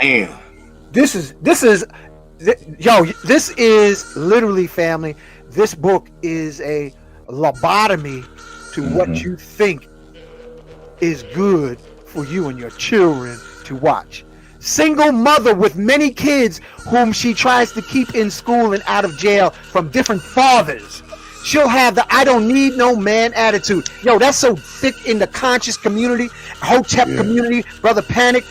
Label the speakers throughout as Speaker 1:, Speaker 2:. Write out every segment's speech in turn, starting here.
Speaker 1: Damn.
Speaker 2: This is literally, family. This book is a lobotomy to what you think is good for you and your children to watch. Single mother with many kids whom she tries to keep in school and out of jail from different fathers. She'll have the I don't need no man attitude. Yo, that's so thick in the conscious community, Hotep community, Brother Panic.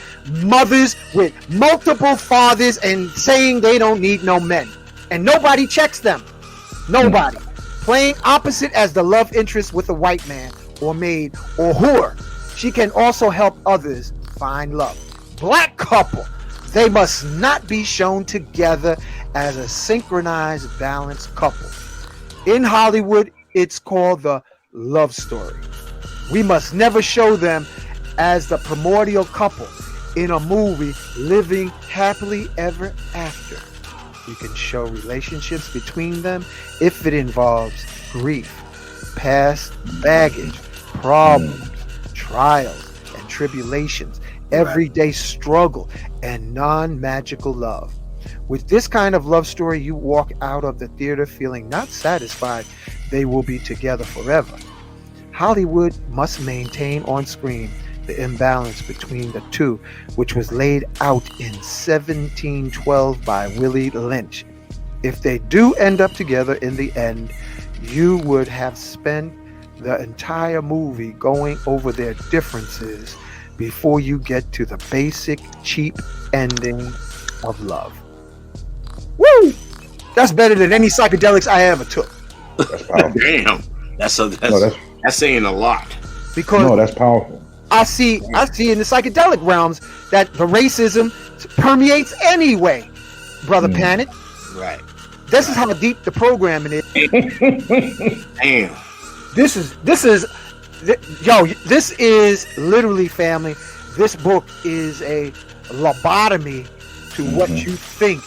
Speaker 2: Mothers with multiple fathers and saying they don't need no men. And nobody checks them. Nobody. Playing opposite as the love interest with a white man or maid or whore. She can also help others find love. Black couple. They must not be shown together as a synchronized, balanced couple. In Hollywood, it's called the love story. We must never show them as the primordial couple in a movie living happily ever after. You can show relationships between them if it involves grief, past baggage, problems, trials and tribulations, everyday struggle, and non-magical love. With this kind of love story, you walk out of the theater feeling not satisfied they will be together forever. Hollywood must maintain on screen the imbalance between the two, which was laid out in 1712 by Willie Lynch. If they do end up together in the end, you would have spent the entire movie going over their differences before you get to the basic, cheap ending of love. Woo! That's better than any psychedelics I ever took.
Speaker 3: That's powerful.
Speaker 1: Damn. That's saying a lot.
Speaker 2: Because
Speaker 3: that's powerful.
Speaker 2: I see in the psychedelic realms that the racism permeates anyway, Brother Panic.
Speaker 1: Right.
Speaker 2: This is how deep the programming is.
Speaker 1: Damn.
Speaker 2: This is literally, family. This book is a lobotomy to what you think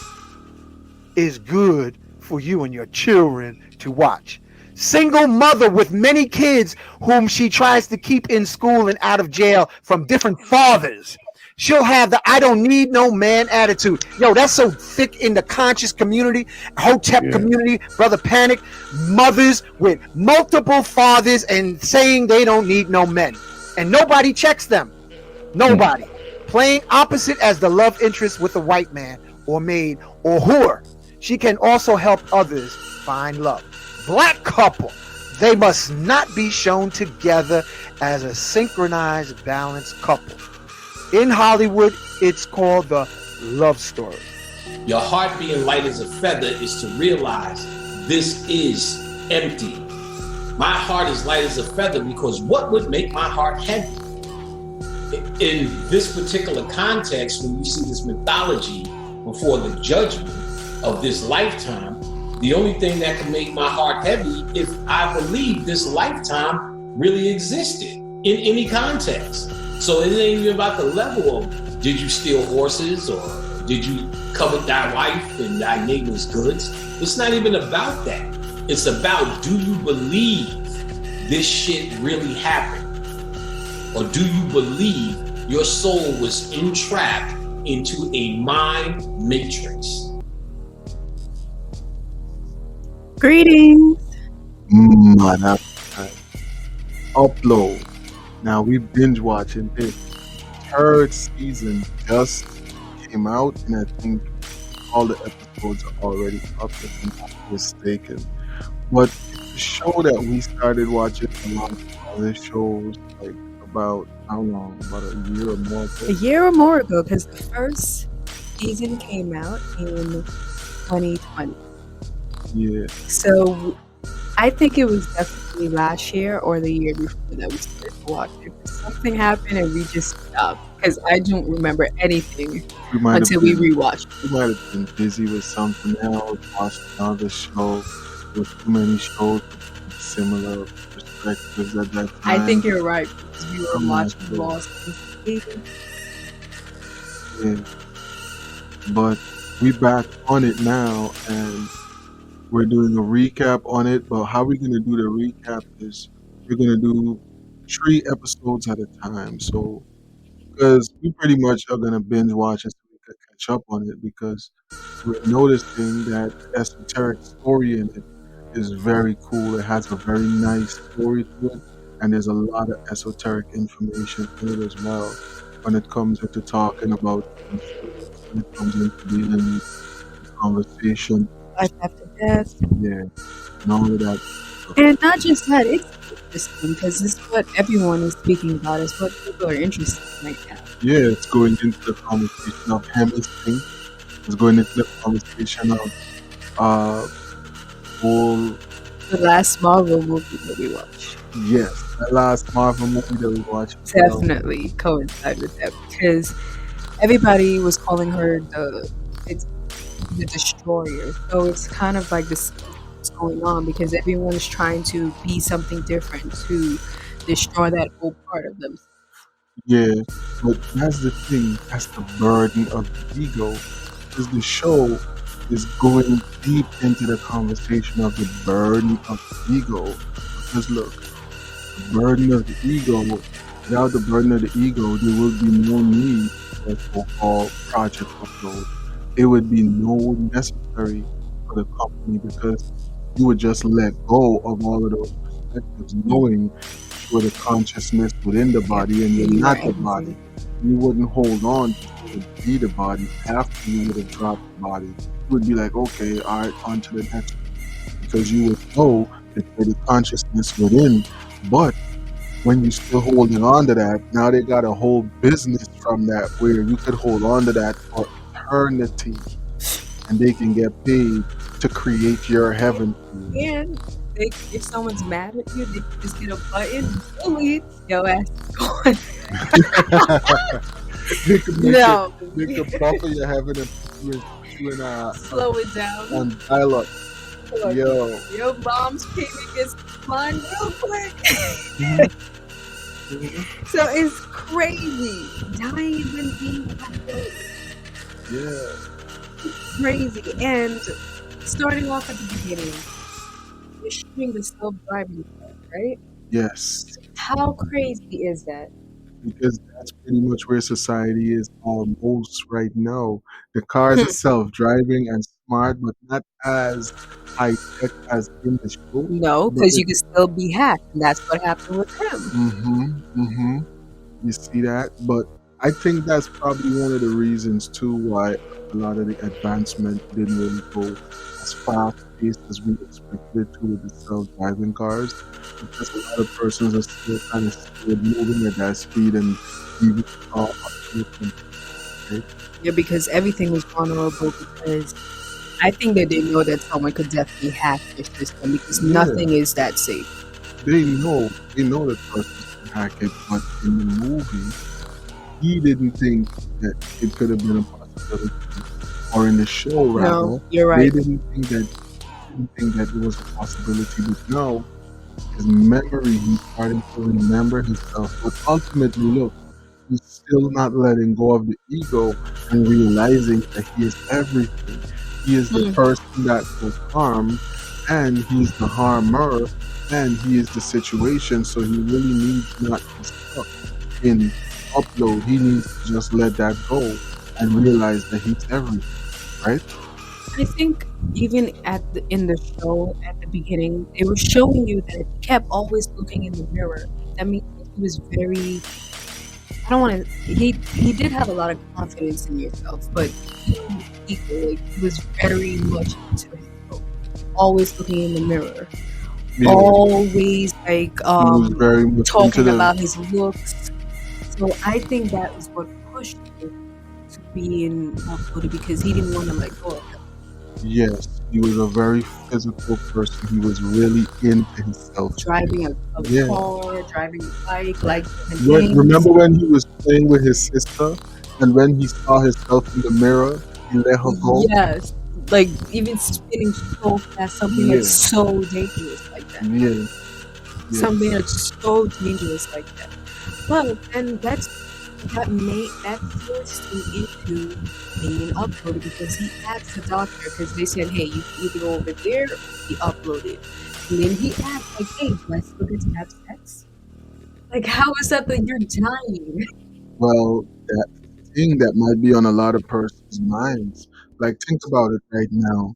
Speaker 2: is good for you and your children to watch. Single mother with many kids whom she tries to keep in school and out of jail from different fathers. She'll have the I don't need no man attitude. Yo, that's so thick in the conscious community, Hotep community, Brother Panic. Mothers with multiple fathers and saying they don't need no men. And nobody checks them. Nobody. Playing opposite as the love interest with a white man or maid or whore. She can also help others find love. Black couple. They must not be shown together as a synchronized, balanced couple. In Hollywood, it's called the love story.
Speaker 4: Your heart being light as a feather is to realize this is empty. My heart is light as a feather because what would make my heart heavy? In this particular context, when you see this mythology before the judgment of this lifetime, the only thing that can make my heart heavy if I believe this lifetime really existed in any context. So it ain't even about the level of did you steal horses or did you covet thy wife and thy neighbor's goods? It's not even about that. It's about, do you believe this shit really happened? Or do you believe your soul was entrapped into a mind matrix?
Speaker 5: Greetings.
Speaker 6: Upload. Now we binge watching this. Third season just came out, and I think all the episodes are already up if I'm not mistaken. But the show that we started watching along with other shows like about how long? About a year or more ago.
Speaker 5: A year or more ago, because the first season came out in 2020.
Speaker 6: Yeah.
Speaker 5: So I think it was definitely last year or the year before that we started watching. Something happened and we just stopped because I don't remember anything until we rewatched.
Speaker 6: We might have been busy with something else, watched another show with too many shows with similar perspectives at that time.
Speaker 5: I think you're right because we were watching Lost season.
Speaker 6: Yeah. But we back on it now and we're doing a recap on it, but how we're going to do the recap is we're going to do 3 episodes at a time. So because we pretty much are gonna binge watch it so we could catch up on it because we're noticing that the esoteric story in it is very cool. It has a very nice story to it, and there's a lot of esoteric information in it as well. When it comes into talking about things, when it comes into dealing with the conversation,
Speaker 5: Life after death.
Speaker 6: yeah, and all of that stuff.
Speaker 5: And not just that, it's interesting because it's what everyone is speaking about. It's what people are interested in right now.
Speaker 6: Yeah, it's going into the conversation of chemistry. It's going into the conversation of whole.
Speaker 5: The last Marvel movie that we watched
Speaker 6: Yes, that last Marvel movie that we watched.
Speaker 5: definitely coincide with that because everybody was calling her the destroyer. So it's kind of like this what's going on because everyone's trying to be something different to destroy that whole part of them.
Speaker 6: Yeah, but that's the thing. That's the burden of the ego. Because the show is going deep into the conversation of the burden of the ego. Because look, the burden of the ego, without the burden of the ego, there will be no need for so-called project upload. It would be no necessary for the company because you would just let go of all of those perspectives, knowing you're the consciousness within the body and you're not the body. You wouldn't hold on to be the body after you would have dropped the body. You would be like, okay, all right, on to the next one. Because you would know that you're the consciousness within. But when you still holding on to that, now they got a whole business from that where you could hold on to that for eternity and they can get paid to create your heaven.
Speaker 5: And if someone's mad at you, they can just hit a button, delete, your ass is gone.
Speaker 6: They could
Speaker 5: No.
Speaker 6: They could buffer your heaven and put you in
Speaker 5: Slow it down.
Speaker 6: on dial-up.
Speaker 5: Look,
Speaker 6: Yo.
Speaker 5: your mom's payment gets declined real quick. So it's crazy. Dying and being
Speaker 6: Yeah.
Speaker 5: crazy. And starting off at the beginning, you're shooting the self-driving car, right?
Speaker 6: Yes.
Speaker 5: How crazy is that?
Speaker 6: Because that's pretty much where society is almost right now. The cars are self-driving and smart, but not as high-tech as in the show.
Speaker 5: No,
Speaker 6: But
Speaker 5: because you can still be hacked, and that's what happened with him.
Speaker 6: You see that? But I think that's probably one of the reasons too why a lot of the advancement didn't really go as fast-paced as we expected it to with the self-driving cars. Because a lot of persons are still kind of still moving at that speed and even up to it. Right?
Speaker 5: Yeah, because everything was vulnerable because I think that they know that someone could definitely hack their system because nothing is that safe.
Speaker 6: They know that person can hack it, but in the movie, he didn't think that it could have been a possibility. Or in the show, rather,
Speaker 5: No, you're right.
Speaker 6: they didn't think that it was a possibility. But now, his memory, he's starting to remember himself. But ultimately, look, he's still not letting go of the ego and realizing that he is everything. He is the person that was harmed, and he's the harmer, and he is the situation. So he really needs not to be stuck in upload. He needs to just let that go and realize that he's everything, right?
Speaker 5: I think even in the show at the beginning, they were showing you that he kept always looking in the mirror. That means he was very. I don't want to. He did have a lot of confidence in yourself, but he was very much into himself. Always looking in the mirror.
Speaker 6: Yeah.
Speaker 5: Always
Speaker 6: He was very much into
Speaker 5: talking about his looks. So I think that was what pushed him to being uploaded because he didn't want to let go of it.
Speaker 6: Yes, he was a very physical person. He was really into himself.
Speaker 5: Driving a car, driving a bike, like
Speaker 6: remember when he was playing with his sister, and when he saw himself in the mirror, he let her go.
Speaker 5: Yes, like even spinning so fast, something that's so dangerous like that.
Speaker 6: Yeah.
Speaker 5: Something that's so dangerous like that. Well, and that forced him into being uploaded because he asked the doctor because they said, hey, you can either go over there or be uploaded. And then he asked, like, hey, do I still get to have sex? Like, how is that you're dying?
Speaker 6: Well, that thing that might be on a lot of persons' minds. Like, think about it right now.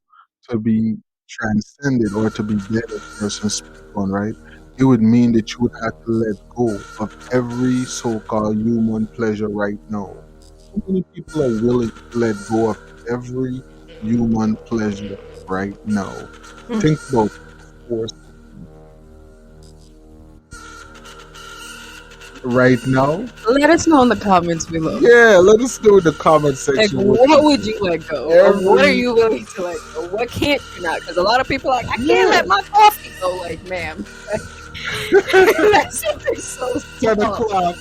Speaker 6: To be transcended or to be dead, as person speak on, right? It would mean that you would have to let go of every so-called human pleasure right now. How many people are willing to let go of every human pleasure right now? Think about it for a second. Right now.
Speaker 5: Let us know in the comments below.
Speaker 6: Yeah, let us know in the comment
Speaker 5: Like,
Speaker 6: section.
Speaker 5: what would you let go? Or what are you willing to let go? What can't you not? Because a lot of people are like, I can't let my coffee go. Like, ma'am. That's something so
Speaker 6: 10
Speaker 5: small.
Speaker 6: o'clock.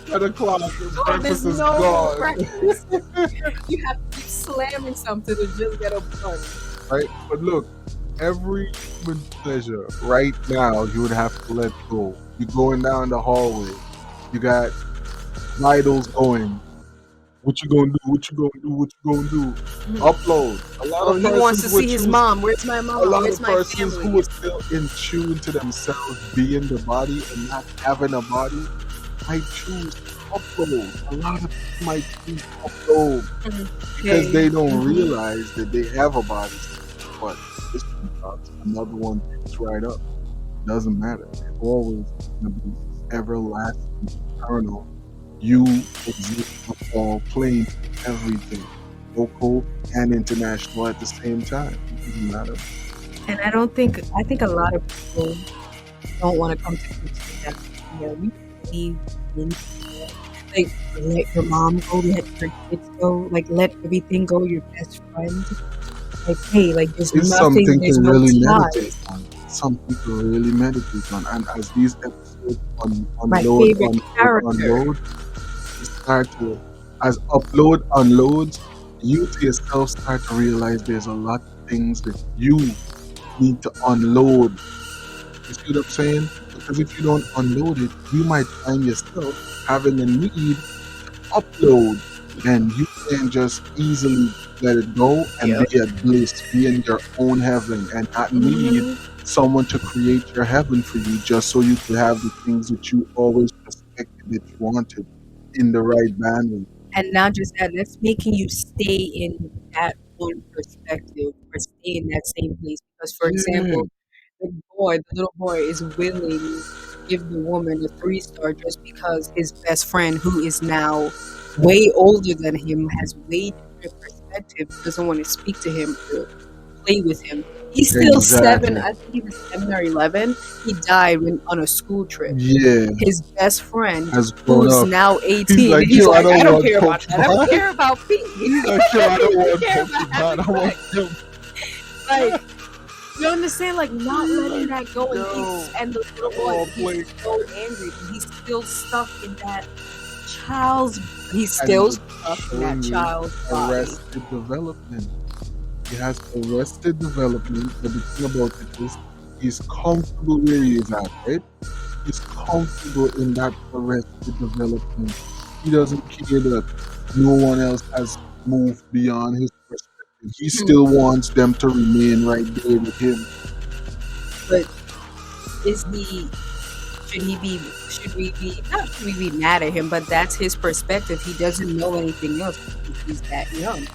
Speaker 6: 10 o'clock.
Speaker 5: Oh,
Speaker 6: Breakfast
Speaker 5: there's
Speaker 6: is
Speaker 5: no
Speaker 6: gone.
Speaker 5: breakfast. You have to keep slamming something to just get a bun.
Speaker 6: Right? But look, every human pleasure right now you would have to let go. You're going down the hallway. You got vitals going. What you gonna do? What you gonna do? What you gonna do? Upload. A lot
Speaker 5: Oh,
Speaker 6: of
Speaker 5: he wants to
Speaker 6: persons would
Speaker 5: see his
Speaker 6: choose.
Speaker 5: mom. Where's my mom?
Speaker 6: A lot
Speaker 5: Where's
Speaker 6: of
Speaker 5: my
Speaker 6: persons who
Speaker 5: family?
Speaker 6: are still in tune to themselves being the body and not having a body might choose to upload. A lot of people might choose to upload because they don't realize that they have a body. But this one drops, another one picks right up. Doesn't matter. They're always gonna be everlasting, eternal. You exist on all planes, everything, local and international at the same time. It doesn't matter.
Speaker 5: And I think a lot of people don't want to come to grips with that. Yeah, we believe in, like, let your mom go, let your kids go, like, let everything go, your best friend. Like, hey, like, there's
Speaker 6: It's
Speaker 5: nothing,
Speaker 6: something
Speaker 5: there's
Speaker 6: to
Speaker 5: no
Speaker 6: really
Speaker 5: ties.
Speaker 6: meditate on. Something to really meditate on. And as these episodes
Speaker 5: My
Speaker 6: unload,
Speaker 5: favorite character.
Speaker 6: you start to, as upload unloads, you to yourself start to realize there's a lot of things that you need to unload. You see what I'm saying? Because if you don't unload it, you might find yourself having a need to upload, and you can just easily let it go and be at bliss, be in your own heaven, and not need someone to create your heaven for you just so you could have the things that you always suspected that you wanted in the right bandwidth.
Speaker 5: And not just that, that's making you stay in that one perspective or stay in that same place. Because, for
Speaker 6: Yeah,
Speaker 5: example, the little boy is willing to give the woman a 3-star just because his best friend, who is now way older than him, has way different perspective, doesn't want to speak to him or play with him. He's still 7,
Speaker 6: exactly.
Speaker 5: I think he was 7 or 11. He died on a school trip.
Speaker 6: Yeah,
Speaker 5: His best friend,
Speaker 6: has grown
Speaker 5: who's
Speaker 6: up.
Speaker 5: now
Speaker 6: He's
Speaker 5: 18,
Speaker 6: like,
Speaker 5: he's
Speaker 6: yo, I
Speaker 5: like, I
Speaker 6: don't
Speaker 5: don't
Speaker 6: want
Speaker 5: care about that. I
Speaker 6: Pokemon.
Speaker 5: don't care about me.
Speaker 6: He's like, yo, I don't want
Speaker 5: care about
Speaker 6: Pokemon. I
Speaker 5: having
Speaker 6: want
Speaker 5: fun.
Speaker 6: him.
Speaker 5: Like, you understand? Like, not letting that go,
Speaker 6: Yo,
Speaker 5: and the little boy,
Speaker 6: oh,
Speaker 5: he's so angry, but he's still stuck in that child's. He's
Speaker 6: and
Speaker 5: still
Speaker 6: he's
Speaker 5: stuck in that
Speaker 6: showing you
Speaker 5: child's body.
Speaker 6: arrested development. He has arrested development, but the thing about it is, he's comfortable where he is at, right? He's comfortable in that arrested development. He doesn't care that no one else has moved beyond his perspective. He still wants them to remain right there with him.
Speaker 5: But is he? Should he be? Should we be? Not should we be mad at him? But that's his perspective. He doesn't know anything else because he's that young.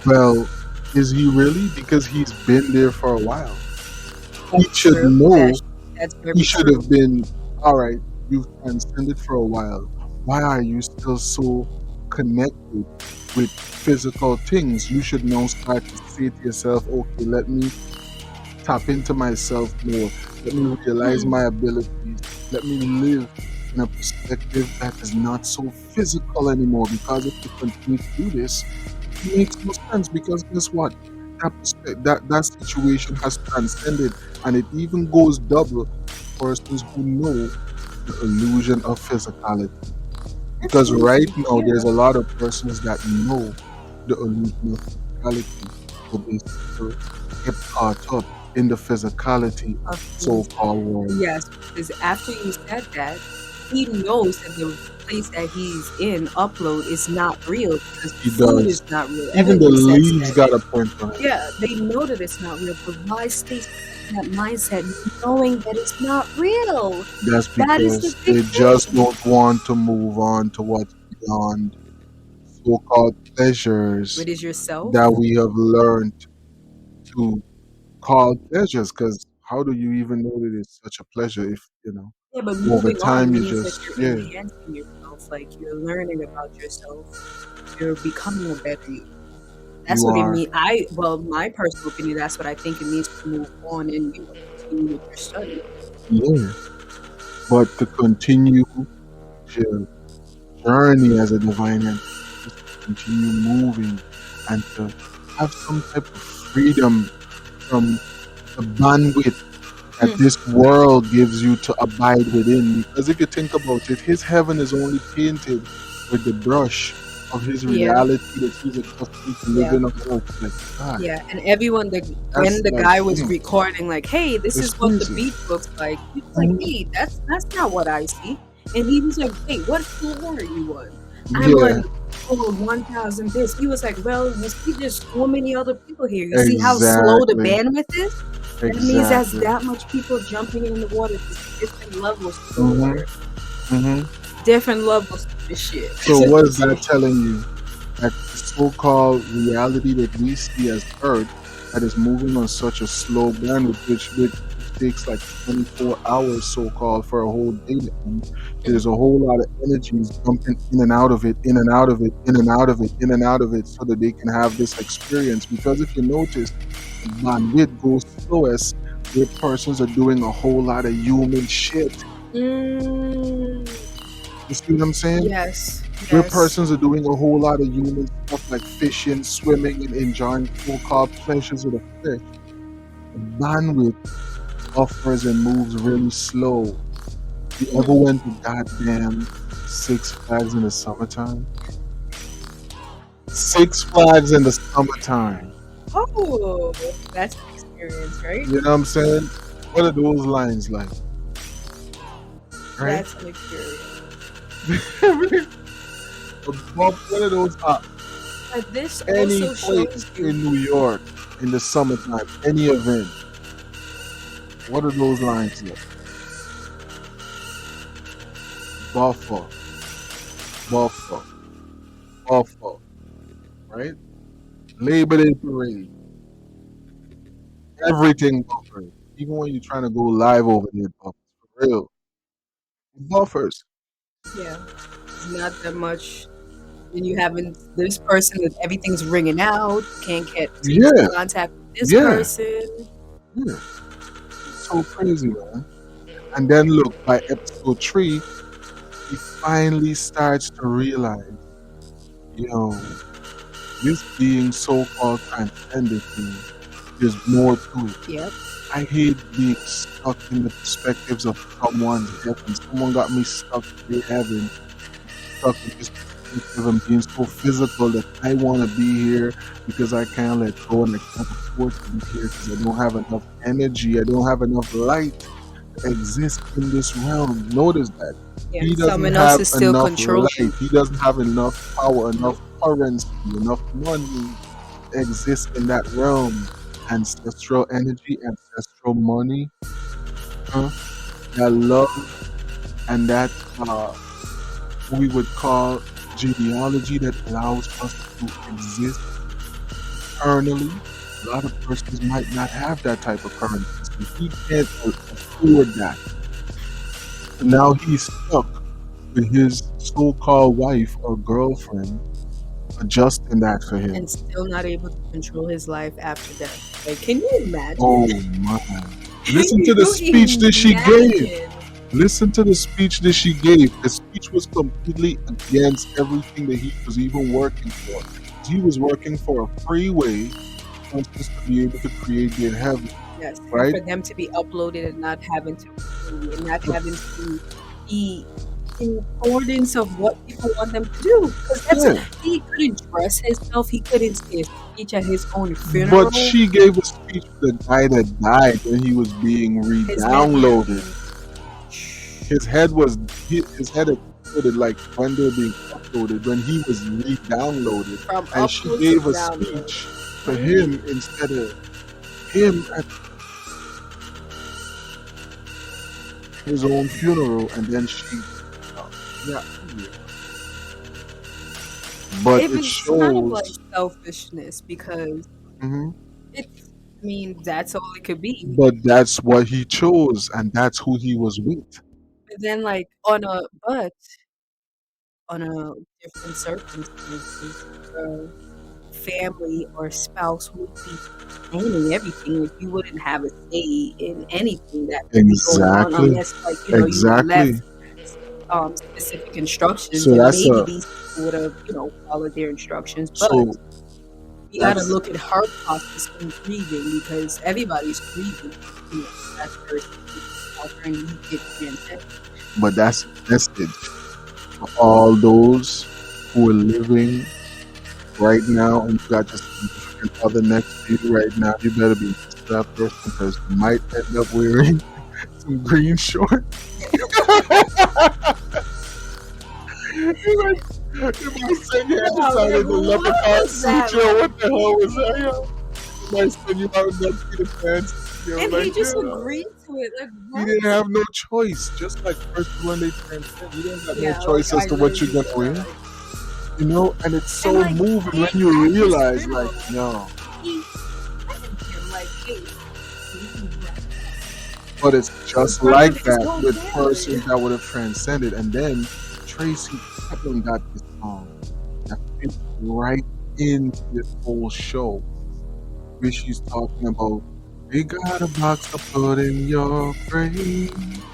Speaker 6: Well, is he really? Because he's been there for a while. He
Speaker 5: That's
Speaker 6: should
Speaker 5: true.
Speaker 6: know.
Speaker 5: That's very
Speaker 6: He should
Speaker 5: true.
Speaker 6: have been, all right, you've transcended for a while. Why are you still so connected with physical things? You should now start to say to yourself, okay, let me tap into myself more. Let me realize my abilities. Let me live in a perspective that is not so physical anymore. Because if you continue to do this, it makes no sense. Because guess what? That situation has transcended, and it even goes double for persons who know the illusion of physicality. Because right now there's a lot of persons that know the illusion of physicality, but they still get caught up in the physicality of so-called world.
Speaker 5: Yes, because after you said that, he knows that the place that he's in, Upload, is not real because
Speaker 6: He
Speaker 5: food
Speaker 6: does.
Speaker 5: is not real.
Speaker 6: Even the
Speaker 5: Everyone says
Speaker 6: leaves
Speaker 5: that.
Speaker 6: got a print on it.
Speaker 5: Yeah, they know that it's not real, but why stay in that mindset knowing that it's not real?
Speaker 6: That's
Speaker 5: That is
Speaker 6: because
Speaker 5: the big
Speaker 6: they just don't want to move on to what's beyond so-called pleasures
Speaker 5: What is yourself?
Speaker 6: that we have learned to call pleasures. Because how do you even know that it's such a pleasure if,
Speaker 5: Yeah, but
Speaker 6: over
Speaker 5: moving on
Speaker 6: time you
Speaker 5: means that
Speaker 6: just,
Speaker 5: you're
Speaker 6: yeah,
Speaker 5: enhancing yourself. Like you're learning about yourself. You're becoming a better you. That's
Speaker 6: you
Speaker 5: what it
Speaker 6: are,
Speaker 5: means. Well, my personal opinion, that's what I think it means to move on and continue with your study.
Speaker 6: yeah. But to continue your journey as a divine entity, just to continue moving and to have some type of freedom from the bandwidth that
Speaker 5: Hmm.
Speaker 6: this world gives you to abide within. Because if you think about it, his heaven is only painted with the brush of his
Speaker 5: Yeah,
Speaker 6: reality that he's accustomed to
Speaker 5: yeah,
Speaker 6: living on earth. Like, God,
Speaker 5: yeah. And everyone, when
Speaker 6: that's
Speaker 5: the
Speaker 6: like,
Speaker 5: guy was recording, like, "Hey, this
Speaker 6: it's
Speaker 5: is what the
Speaker 6: crazy.
Speaker 5: beach looks like," he was like,
Speaker 6: Mhm.
Speaker 5: "Hey, that's not what I see." And he was like, "Wait, what floor are you on?" I'm
Speaker 6: Yeah,
Speaker 5: on floor 1,000 this. He was like, "Well, you see, there's so many other people here. You see how slow the
Speaker 6: exactly.
Speaker 5: bandwidth is? That means that's
Speaker 6: Exactly.
Speaker 5: that much people jumping in the water. There's different levels to the
Speaker 6: hmm
Speaker 5: water,
Speaker 6: hmm
Speaker 5: different levels to the shit."
Speaker 6: So what is that telling you? That the so-called reality that we see as Earth, that is moving on such a slow bandwidth, which takes like 24 hours, so-called, for a whole day to end. There's a whole lot of energies jumping in and out of it, in and out of it, in and out of it, in and out of it, so that they can have this experience. Because if you notice, the bandwidth goes slowest where persons are doing a whole lot of human shit.
Speaker 5: Mm,
Speaker 6: You see what I'm saying?
Speaker 5: yes,
Speaker 6: Where
Speaker 5: yes.
Speaker 6: persons are doing a whole lot of human stuff like fishing, swimming, and enjoying so-called pleasures of the flesh. The bandwidth buffers and moves really slow. You ever
Speaker 5: Hmm.
Speaker 6: went to goddamn Six Flags in the summertime? Six Flags in the summertime.
Speaker 5: Oh, that's an experience, right?
Speaker 6: You know what I'm saying? What are those lines like? Right?
Speaker 5: That's an experience.
Speaker 6: Above one of those
Speaker 5: But this
Speaker 6: any
Speaker 5: also
Speaker 6: place
Speaker 5: shows
Speaker 6: in
Speaker 5: you,
Speaker 6: New York in the summertime, any event. What are those lines like? Buffer, buffer, buffer, right? Labor Day parade, everything buffers. Even when you're trying to go live over there, it buffers for real. It buffers.
Speaker 5: yeah, it's not that much. And you haven't this person that everything's ringing out, can't get
Speaker 6: Yeah,
Speaker 5: contact with this
Speaker 6: yeah,
Speaker 5: person.
Speaker 6: yeah. It's so crazy, man. And then look, by episode 3, he finally starts to realize, yo, this being so-called transcendent thing, there's more to it.
Speaker 5: Yep.
Speaker 6: I hate being stuck in the perspectives of someone's heaven. Someone got me stuck in their heaven, stuck in this perspective and being so physical that I want to be here because I can't let go and I can't afford to be here because I don't have enough energy. I don't have enough light to exist in this realm. Notice that.
Speaker 5: Yeah.
Speaker 6: He doesn't
Speaker 5: Someone else
Speaker 6: have
Speaker 5: is still
Speaker 6: enough
Speaker 5: controlling.
Speaker 6: light. He doesn't have enough power, enough
Speaker 5: Nope.
Speaker 6: currency, enough money to exist in that realm. Ancestral energy, ancestral money, huh? That love and that we would call genealogy that allows us to exist eternally. A lot of persons might not have that type of currency. So he can't afford that. So now he's stuck with his so-called wife or girlfriend adjusting that for him.
Speaker 5: And still not able to control his life after death. Like, can you imagine?
Speaker 6: Oh my. Listen to
Speaker 5: Can
Speaker 6: the
Speaker 5: you
Speaker 6: speech that she gave.
Speaker 5: imagine?
Speaker 6: Listen to the speech that she gave. The speech was completely against everything that he was even working for. He was working for a freeway for us to be able to create their heaven,
Speaker 5: Yes, and
Speaker 6: right?
Speaker 5: for them to be uploaded and not having to and not having to be in accordance of what people want them to do. Because
Speaker 6: Yeah.
Speaker 5: he couldn't dress himself, he couldn't say a speech at his own funeral.
Speaker 6: But she gave a speech for the guy that died when he was being
Speaker 5: His head
Speaker 6: re-downloaded. His head exploded like when they were being uploaded, when he was re-downloaded.
Speaker 5: from
Speaker 6: And she
Speaker 5: upload
Speaker 6: gave
Speaker 5: to
Speaker 6: a
Speaker 5: download.
Speaker 6: speech for him instead of him at his own funeral, and then she, yeah, But
Speaker 5: It
Speaker 6: it
Speaker 5: was kind of like
Speaker 6: shows.
Speaker 5: selfishness because
Speaker 6: Mhm.
Speaker 5: it's. I mean, that's all it could be.
Speaker 6: But that's what he chose, and that's who he was with.
Speaker 5: But then, like on a different circumstances, family or spouse would be planning everything. Like you wouldn't have a say in anything that would be going on
Speaker 6: Exactly.
Speaker 5: unless, like, you were
Speaker 6: Exactly.
Speaker 5: left specific instructions,
Speaker 6: So
Speaker 5: and
Speaker 6: that's
Speaker 5: maybe
Speaker 6: a
Speaker 5: these people would have, followed their instructions. But
Speaker 6: so
Speaker 5: you got to
Speaker 6: that's
Speaker 5: look at her process in grieving because everybody's grieving. That person and you get transcended.
Speaker 6: but that's message for all those who are living right now and you got your significant other next to you right now. You better be nice to that person because you might end up wearing some green shorts. If my son had
Speaker 5: Wow,
Speaker 6: decided
Speaker 5: like,
Speaker 6: the
Speaker 5: what
Speaker 6: leprechaun
Speaker 5: was that?
Speaker 6: suit, yo,
Speaker 5: Like,
Speaker 6: what the hell was that, yo? My son, you out in that Peter Pan, yo,
Speaker 5: and he
Speaker 6: like,
Speaker 5: just
Speaker 6: yo.
Speaker 5: agreed to it. Like,
Speaker 6: You
Speaker 5: what?
Speaker 6: didn't have no choice. Just like first when they transcend, you don't got no
Speaker 5: Yeah,
Speaker 6: choice
Speaker 5: like
Speaker 6: as
Speaker 5: I
Speaker 6: to
Speaker 5: really
Speaker 6: what you're
Speaker 5: do
Speaker 6: gonna
Speaker 5: feel
Speaker 6: wear.
Speaker 5: that. Like,
Speaker 6: You know, and it's so
Speaker 5: and like
Speaker 6: moving when
Speaker 5: they
Speaker 6: you
Speaker 5: at his
Speaker 6: realize,
Speaker 5: funeral,
Speaker 6: like, yo.
Speaker 5: he threatened him, like, hey, you
Speaker 6: But it's
Speaker 5: in
Speaker 6: just
Speaker 5: front of
Speaker 6: like
Speaker 5: his
Speaker 6: that
Speaker 5: whole
Speaker 6: with
Speaker 5: family.
Speaker 6: persons that would have transcended. And then Tracy Chapman got this song that fits right into this whole show, where she's talking about, we got a box to put in your brain,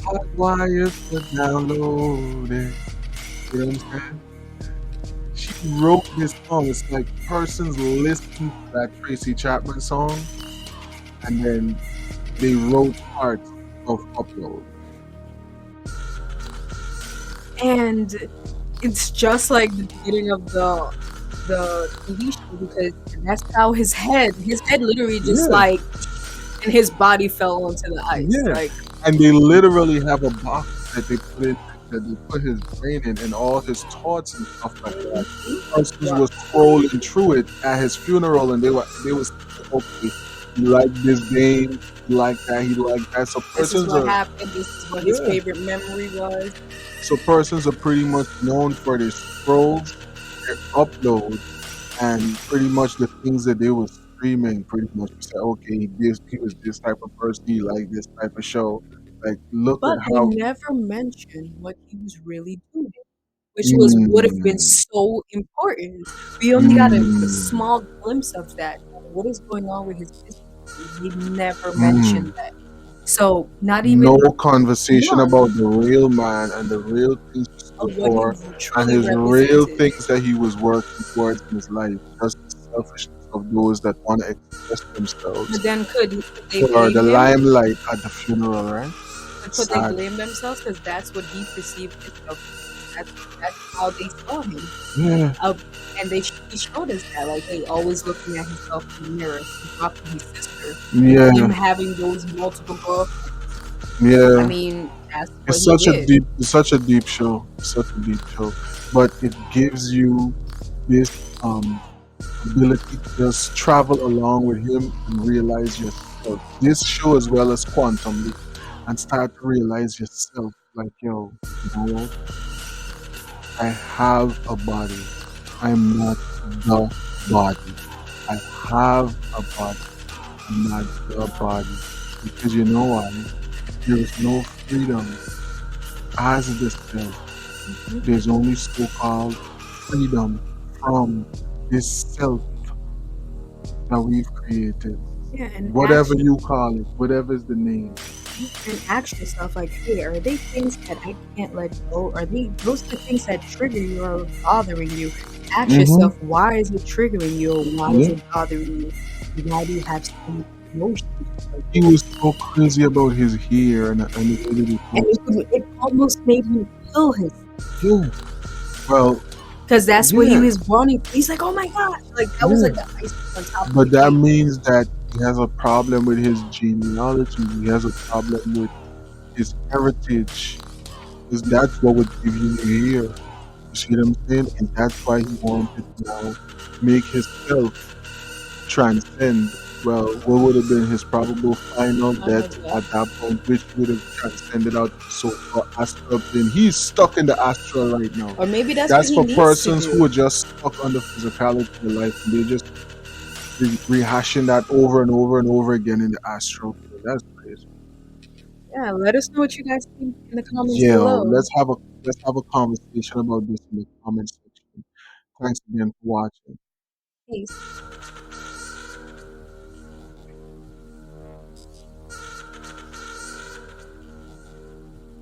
Speaker 6: hot wires for downloading. You know what I'm saying? She wrote this song. It's like persons listen to that Tracy Chapman song, and then they wrote parts of Upload.
Speaker 5: And it's just like the beginning of the TV show because that's how his head literally just
Speaker 6: Yeah,
Speaker 5: like and his body fell onto the ice.
Speaker 6: yeah.
Speaker 5: Like
Speaker 6: And they literally have a box that they put in, that they put his brain in, and all his thoughts and stuff like that. Persons
Speaker 5: wow,
Speaker 6: was scrolling through it at his funeral, and they was okay. He liked this game, he liked that, he liked that. So
Speaker 5: this is
Speaker 6: persons
Speaker 5: what
Speaker 6: are,
Speaker 5: happened, this is what his
Speaker 6: yeah.
Speaker 5: favorite memory was.
Speaker 6: So persons are pretty much known for their scrolls, their upload, and pretty much the things that they were streaming. Pretty much, you say, okay, he was this type of person. He liked this type of show. Like, look
Speaker 5: But
Speaker 6: at
Speaker 5: they
Speaker 6: how.
Speaker 5: never mentioned what he was really doing, which would have been
Speaker 6: Mm,
Speaker 5: so important. We only got a
Speaker 6: mm,
Speaker 5: small glimpse of that. What is going on with his business? They never mentioned
Speaker 6: mm.
Speaker 5: that. So not
Speaker 6: No
Speaker 5: even
Speaker 6: conversation
Speaker 5: one
Speaker 6: about the real man and the real things he stood
Speaker 5: of what he
Speaker 6: for and
Speaker 5: truly
Speaker 6: his real
Speaker 5: represented.
Speaker 6: things that he was working towards in his life. Just the selfishness of those that want to express themselves
Speaker 5: But then could they
Speaker 6: for the
Speaker 5: blame him?
Speaker 6: limelight at the funeral, right?
Speaker 5: But could they
Speaker 6: Sad.
Speaker 5: blame themselves? Because that's what he perceived himself. That's how they saw him.
Speaker 6: Yeah.
Speaker 5: And he showed us that, like, hey, always looking at himself in the mirror, talking to his sister,
Speaker 6: Yeah.
Speaker 5: him having those multiple girlfriends. I
Speaker 6: Yeah.
Speaker 5: mean, that's what
Speaker 6: It's
Speaker 5: he
Speaker 6: such a
Speaker 5: did.
Speaker 6: deep it's such a deep show. It's such a deep show. But it gives you this ability to just travel along with him and realize yourself. This show as well as Quantum Leap, and start to realize yourself. Like, yo, you know what? I have a body. I'm not the body. I have a body. I'm not the body. Because you know why? There is no freedom as the self. There's only so-called freedom from this self that we've created.
Speaker 5: Yeah, and
Speaker 6: Whatever you call it, whatever is the name.
Speaker 5: ask yourself, like, hey, are they things that I can't let go? Are those the things that trigger you or bothering you? Ask
Speaker 6: Mm-hmm.
Speaker 5: yourself, why is it triggering you? Or why is
Speaker 6: Yeah.
Speaker 5: it bothering you? Why do you have so much emotion?
Speaker 6: He was so crazy about his hair and the way that he
Speaker 5: And
Speaker 6: posted.
Speaker 5: it almost made him kill his,
Speaker 6: Yeah. Well,
Speaker 5: because that's what he
Speaker 6: yeah.
Speaker 5: was wanting. He's like, oh my god, like that was
Speaker 6: Yeah.
Speaker 5: like the icing on top of
Speaker 6: But
Speaker 5: the
Speaker 6: that
Speaker 5: cake.
Speaker 6: means that he has a problem with his genealogy. He has a problem with his heritage. Because that's what would give you the hair. You see what I'm saying? And that's why he wanted to now make himself transcend Well, what would have been his probable final death
Speaker 5: death.
Speaker 6: at that point, which would have transcended out to so-called astral plane. He's stuck in the astral right now.
Speaker 5: Or maybe that's
Speaker 6: That's
Speaker 5: what
Speaker 6: for
Speaker 5: he needs to
Speaker 6: persons
Speaker 5: do.
Speaker 6: who are just stuck on the physicality of their life, and they just rehashing that over and over and over again in the astral plane. That's crazy.
Speaker 5: Yeah, let us know what you guys think in the comments
Speaker 6: Yeah,
Speaker 5: below.
Speaker 6: let's have a conversation about this in the comment section. Thanks again for watching.
Speaker 5: Peace.